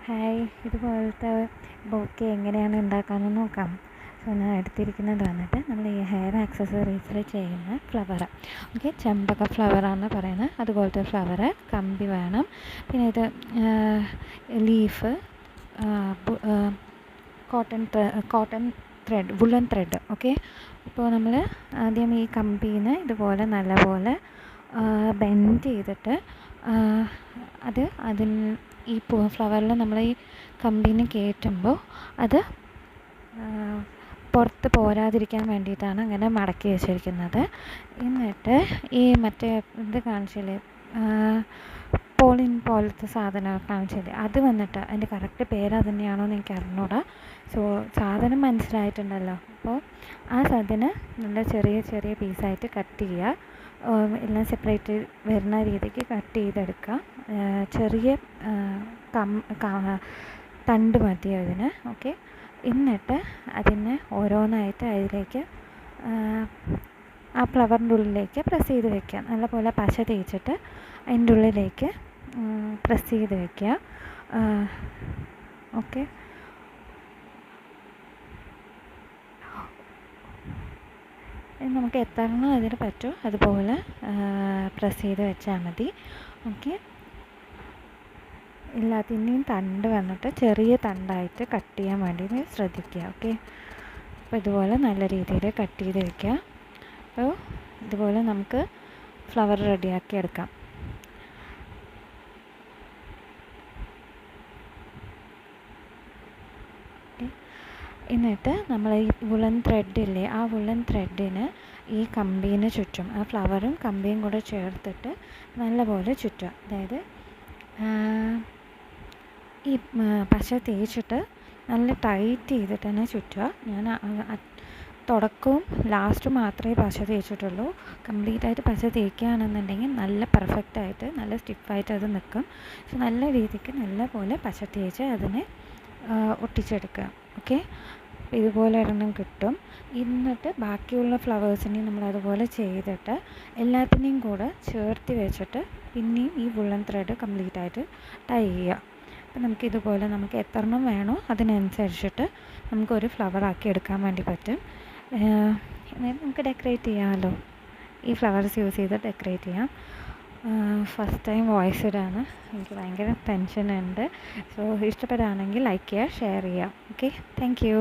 Hi, ഇതുപോലത്തെ bouquet എങ്ങനെയാണ് ഉണ്ടാക്കാമെന്ന് നോക്കാം. സോ ഞാൻ എടുത്തിരിക്കുന്നത് വന്നിട്ട് നമ്മൾ ഈ ഹെയർ ആക്സസറീസിൽ ചെയ്യുന്ന ഫ്ലവർ. ഓക്കെ, ചെമ്പക ഫ്ലവറാണ് പറയുന്നത്. അതുപോലത്തെ ഫ്ലവർ കമ്പി വേണം. പിന്നെ ഇത് leaf, cotton thread, woollen thread. Okay, ഇപ്പോൾ നമ്മൾ ആദ്യം ഈ കമ്പിന്ന് ഇതുപോലെ നല്ലപോലെ ബെൻഡ് ചെയ്തിട്ട് അത് ഈ ഫ്ലവറിൽ നമ്മൾ ഈ കമ്പീനെ കയറ്റുമ്പോൾ അത് പുറത്ത് പോരാതിരിക്കാൻ വേണ്ടിയിട്ടാണ് അങ്ങനെ മടക്കി വെച്ചിരിക്കുന്നത്. എന്നിട്ട് ഈ മറ്റേ ഇത് കാണിച്ചില്ലേ, പോളിൻ പോലത്തെ സാധനം കാണിച്ചില്ലേ, അത് വന്നിട്ട് അതിൻ്റെ കറക്റ്റ് പേര് അത് തന്നെയാണോ എന്ന് എനിക്ക് അറിഞ്ഞൂടാ. സോ സാധനം മനസ്സിലായിട്ടുണ്ടല്ലോ. അപ്പോൾ ആ സാധനം നല്ല ചെറിയ ചെറിയ പീസായിട്ട് കട്ട് ചെയ്യുക. എല്ലാം സെപ്പറേറ്റ് വരുന്ന രീതിക്ക് കട്ട് ചെയ്തെടുക്കുക. ചെറിയ തണ്ട് മതി അതിന്. ഓക്കെ, എന്നിട്ട് അതിനെ ഓരോന്നായിട്ട് അതിലേക്ക് ആ ഫ്ലവറിൻ്റെ ഉള്ളിലേക്ക് പ്രസ് ചെയ്ത് വയ്ക്കുക. നല്ലപോലെ പശ തേച്ചിട്ട് അതിൻ്റെ ഉള്ളിലേക്ക് പ്രസ് ചെയ്ത് വയ്ക്കുക. ഓക്കെ, നമുക്ക് എത്രണ്ണം അതിന് പറ്റുമോ അതുപോലെ പ്രസ് ചെയ്ത് വെച്ചാൽ മതി. ഓക്കെ, എല്ലാത്തിൻ്റെയും തണ്ട് വന്നിട്ട് ചെറിയ തണ്ടായിട്ട് കട്ട് ചെയ്യാൻ വേണ്ടി ശ്രദ്ധിക്കുക. ഓക്കെ, അപ്പോൾ ഇതുപോലെ നല്ല രീതിയിൽ കട്ട് ചെയ്ത് വയ്ക്കുക. അപ്പോൾ ഇതുപോലെ നമുക്ക് ഫ്ലവർ റെഡിയാക്കി എടുക്കാം. എന്നിട്ട് നമ്മൾ ഈ വുളൻ ത്രെഡില്ലേ, ആ വുളൻ ത്രെഡിന് ഈ കമ്പീന് ചുറ്റും ആ ഫ്ലവറും കമ്പിയും കൂടെ ചേർത്തിട്ട് നല്ലപോലെ ചുറ്റുക. അതായത് ഈ പശ തേച്ചിട്ട് നല്ല ടൈറ്റ് ചെയ്തിട്ട് തന്നെ ചുറ്റുക. ഞാൻ തുടക്കവും ലാസ്റ്റും മാത്രമേ പശ തേച്ചിട്ടുള്ളൂ. കംപ്ലീറ്റായിട്ട് പശ തേക്കുകയാണെന്നുണ്ടെങ്കിൽ നല്ല പെർഫെക്റ്റായിട്ട് നല്ല സ്റ്റിഫായിട്ട് അത് നിൽക്കും. സോ നല്ല രീതിക്ക് നല്ല പോലെ പശ തേച്ച് അതിനെ ഒട്ടിച്ചെടുക്കുക. ഓക്കെ, ഇതുപോലെ ഒരെണ്ണം കിട്ടും. എന്നിട്ട് ബാക്കിയുള്ള ഫ്ലവേഴ്സിനെയും നമ്മൾ അതുപോലെ ചെയ്തിട്ട് എല്ലാത്തിനെയും കൂടെ ചേർത്ത് വെച്ചിട്ട് പിന്നെയും ഈ വുളൻ ത്രെഡ് കംപ്ലീറ്റായിട്ട് ടൈ ചെയ്യുക. അപ്പോൾ നമുക്കിതുപോലെ നമുക്ക് എത്രണ്ണം വേണോ അതിനനുസരിച്ചിട്ട് നമുക്കൊരു ഫ്ലവറാക്കി എടുക്കാൻ വേണ്ടി പറ്റും. നമുക്ക് ഡെക്കറേറ്റ് ചെയ്യാമല്ലോ. ഈ ഫ്ലവേഴ്സ് യൂസ് ചെയ്ത് ഡെക്കറേറ്റ് ചെയ്യാം. ഫസ്റ്റ് ടൈം വോയിസ് ഇടാണ്, എനിക്ക് ഭയങ്കര ടെൻഷനുണ്ട്. സോ ഇഷ്ടപ്പെടുകയാണെങ്കിൽ ലൈക്ക് ചെയ്യുക, ഷെയർ ചെയ്യുക. Okay, thank you.